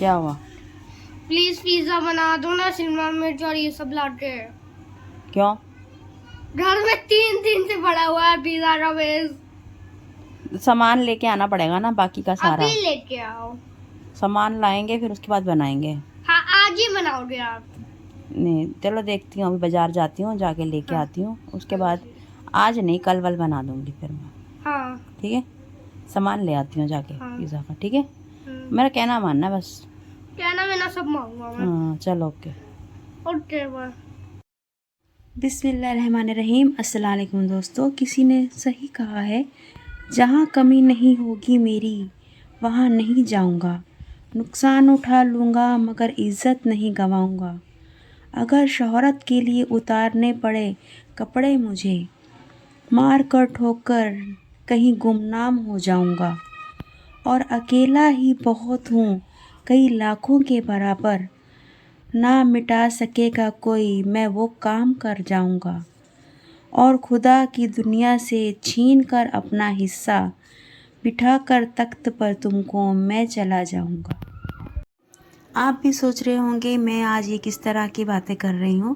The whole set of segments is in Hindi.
क्या हुआ? प्लीज पिज्जा बना दो ना, शिमला मिर्च और ये सब लाके। क्यों? घर में 3 दिन से पड़ा हुआ है पिज्जा का बेस। सामान लेके आना पड़ेगा ना, बाकी का सारा अभी लेके आओ। सामान लाएंगे, फिर उसके बाद बनाएंगे। हाँ, आज ही बनाओगे आप? नहीं, चलो देखती हूँ, अभी बाजार जाती हूँ, जाके लेके हाँ। आती हूँ, उसके बाद आज नहीं कल वल बना दूंगी फिर मैं। हाँ। ठीक है, सामान ले आती हूँ जाके हाँ। पिज़्ज़ा का। ठीक है, मेरा कहना मानना बस। कहना मैंने सब मांगूंगा मैं। हाँ चलो, ओके। Okay bye. बिस्मिल्लाहिर्रहमानिर्रहीम। अस्सलाम वालेकुम दोस्तों। किसी ने सही कहा है, जहाँ कमी नहीं होगी मेरी वहाँ नहीं जाऊँगा। नुकसान उठा लूँगा मगर इज़्ज़त नहीं गंवाऊँगा। अगर शोहरत के लिए उतारने पड़े कपड़े मुझे, मार कर ठोकर कहीं गुमनाम हो जाऊँगा। और अकेला ही बहुत हूँ कई लाखों के बराबर, ना मिटा सकेगा कोई मैं वो काम कर जाऊँगा। और खुदा की दुनिया से छीन कर अपना हिस्सा बिठा कर तख्त पर तुमको मैं चला जाऊँगा। आप भी सोच रहे होंगे मैं आज ये किस तरह की बातें कर रही हूँ।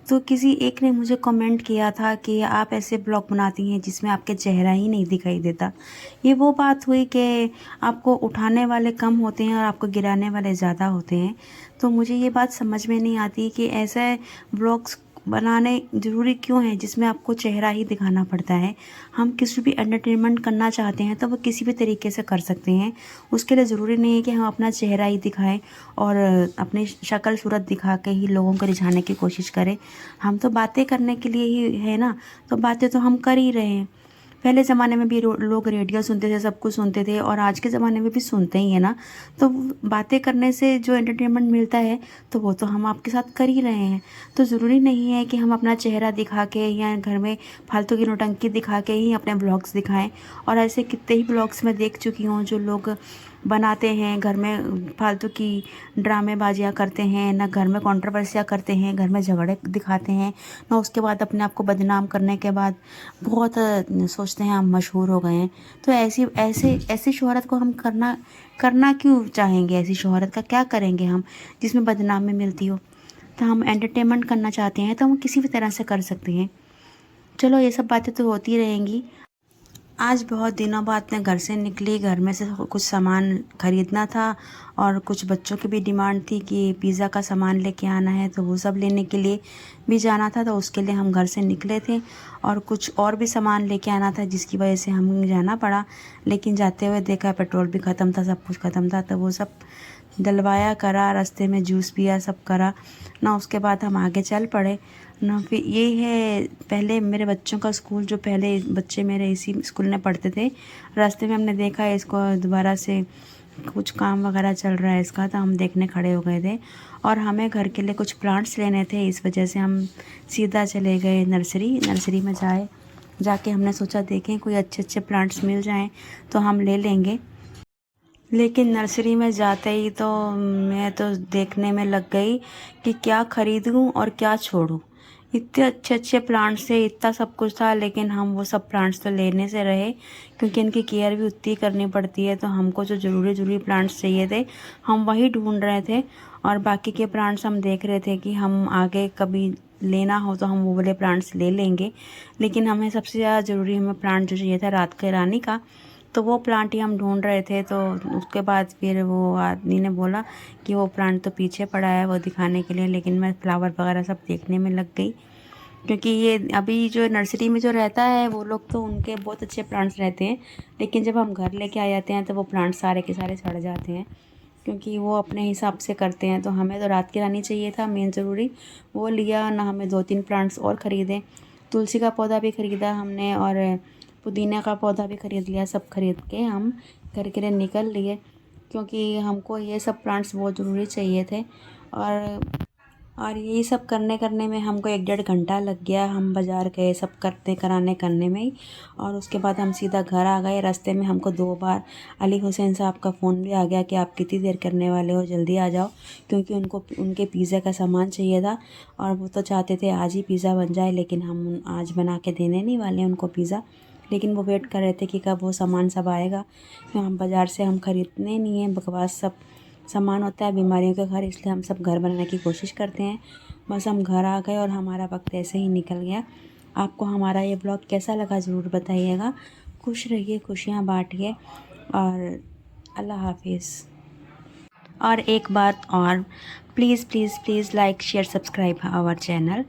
तो किसी एक ने मुझे कमेंट किया था कि आप ऐसे ब्लॉग बनाती हैं जिसमें आपके चेहरा ही नहीं दिखाई देता। ये वो बात हुई कि आपको उठाने वाले कम होते हैं और आपको गिराने वाले ज़्यादा होते हैं। तो मुझे ये बात समझ में नहीं आती कि ऐसे ब्लॉग्स बनाने ज़रूरी क्यों है जिसमें आपको चेहरा ही दिखाना पड़ता है। हम किसी भी एंटरटेनमेंट करना चाहते हैं तो वो किसी भी तरीके से कर सकते हैं। उसके लिए ज़रूरी नहीं है कि हम अपना चेहरा ही दिखाएं और अपनी शक्ल सूरत दिखा के ही लोगों को रिझाने की कोशिश करें। हम तो बातें करने के लिए ही है ना, तो बातें तो हम कर ही रहे हैं। पहले ज़माने में भी लोग रेडियो सुनते थे, सब कुछ सुनते थे, और आज के ज़माने में भी सुनते ही है ना। तो बातें करने से जो एंटरटेनमेंट मिलता है तो वो तो हम आपके साथ कर ही रहे हैं। तो ज़रूरी नहीं है कि हम अपना चेहरा दिखा के या घर में फालतू की नौटंकी दिखा के ही अपने ब्लॉग्स दिखाएं। और ऐसे कितने ही ब्लॉग्स मैं देख चुकी हूँ जो लोग बनाते हैं, घर में फालतू की ड्रामेबाजियाँ करते हैं, ना घर में कंट्रोवर्सियाँ करते हैं, घर में झगड़े दिखाते हैं, ना उसके बाद अपने आप को बदनाम करने के बाद बहुत सोचते हैं हम मशहूर हो गए हैं। तो ऐसी शोहरत को हम करना क्यों चाहेंगे? ऐसी शोहरत का क्या करेंगे हम जिसमें बदनामी मिलती हो? तो हम एंटरटेनमेंट करना चाहते हैं तो हम किसी भी तरह से कर सकते हैं। चलो, ये सब बातें तो होती रहेंगी। आज बहुत दिनों बाद मैं घर से निकली। घर में से कुछ सामान ख़रीदना था और कुछ बच्चों की भी डिमांड थी कि पिज़्ज़ा का सामान लेके आना है, तो वो सब लेने के लिए भी जाना था। तो उसके लिए हम घर से निकले थे और कुछ और भी सामान लेके आना था जिसकी वजह से हमें जाना पड़ा। लेकिन जाते हुए देखा पेट्रोल भी ख़त्म था, सब कुछ ख़त्म था। तो वो सब डलवाया करा, रास्ते में जूस पिया, सब करा ना। उसके बाद हम आगे चल पड़े ना। फिर ये है, पहले मेरे बच्चों का स्कूल, जो पहले बच्चे मेरे इसी स्कूल में पढ़ते थे, रास्ते में हमने देखा इसको दोबारा से कुछ काम वगैरह चल रहा है इसका, तो हम देखने खड़े हो गए थे। और हमें घर के लिए कुछ प्लांट्स लेने थे, इस वजह से हम सीधा चले गए नर्सरी में जाके हमने सोचा देखें कोई अच्छे अच्छे प्लांट्स मिल जाएं तो हम ले लेंगे। लेकिन नर्सरी में जाते ही तो मैं तो देखने में लग गई कि क्या ख़रीदूँ और क्या छोड़ूँ। इतने अच्छे अच्छे प्लांट्स थे, इतना सब कुछ था, लेकिन हम वो सब प्लांट्स तो लेने से रहे क्योंकि इनकी केयर भी उतनी करनी पड़ती है। तो हमको जो ज़रूरी प्लांट्स चाहिए थे हम वही ढूंढ रहे थे, और बाकी के प्लांट्स हम देख रहे थे कि हम आगे कभी लेना हो तो हम वो वाले प्लांट्स ले लेंगे। लेकिन हमें सबसे ज़्यादा ज़रूरी हमें प्लांट जो चाहिए था रात के रानी का, तो वो प्लांट ही हम ढूंढ रहे थे। तो उसके बाद फिर वो आदमी ने बोला कि वो प्लांट तो पीछे पड़ा है वो दिखाने के लिए, लेकिन मैं फ्लावर वगैरह सब देखने में लग गई क्योंकि ये अभी जो नर्सरी में जो रहता है वो लोग तो उनके बहुत अच्छे प्लांट्स रहते हैं, लेकिन जब हम घर लेके आ जाते हैं तो वो प्लांट्स सारे के सारे सड़ जाते हैं क्योंकि वो अपने हिसाब से करते हैं। तो हमें तो रात की रानी चाहिए था मेन ज़रूरी, वो लिया ना। हमें 2-3 प्लांट्स और ख़रीदे, तुलसी का पौधा भी ख़रीदा हमने और पुदीना का पौधा भी ख़रीद लिया। सब खरीद के हम घर के लिए निकल लिए क्योंकि हमको ये सब प्लांट्स बहुत ज़रूरी चाहिए थे। और यही सब करने में हमको 1-1.5 घंटा लग गया। हम बाज़ार गए सब करने में ही, और उसके बाद हम सीधा घर आ गए। रास्ते में हमको 2 बार अली हुसैन साहब का फ़ोन भी आ गया कि आप कितनी देर करने वाले हो, जल्दी आ जाओ, क्योंकि उनको उनके पिज़्ज़ा का सामान चाहिए था और वो तो चाहते थे आज ही पिज़्ज़ा बन जाए। लेकिन हम आज बना के देने नहीं वाले उनको पिज़्ज़ा, लेकिन वो वेट कर रहे थे कि कब वो सामान सब आएगा। हम बाज़ार से हम ख़रीदने नहीं है, बकवास सब सामान होता है बीमारियों का घर, इसलिए हम सब घर बनाने की कोशिश करते हैं। बस हम घर आ गए और हमारा वक्त ऐसे ही निकल गया। आपको हमारा ये ब्लॉग कैसा लगा ज़रूर बताइएगा। खुश रहिए, खुशियाँ बांटिए और अल्लाह हाफिज़। और एक बात और, please please please like share subscribe our channel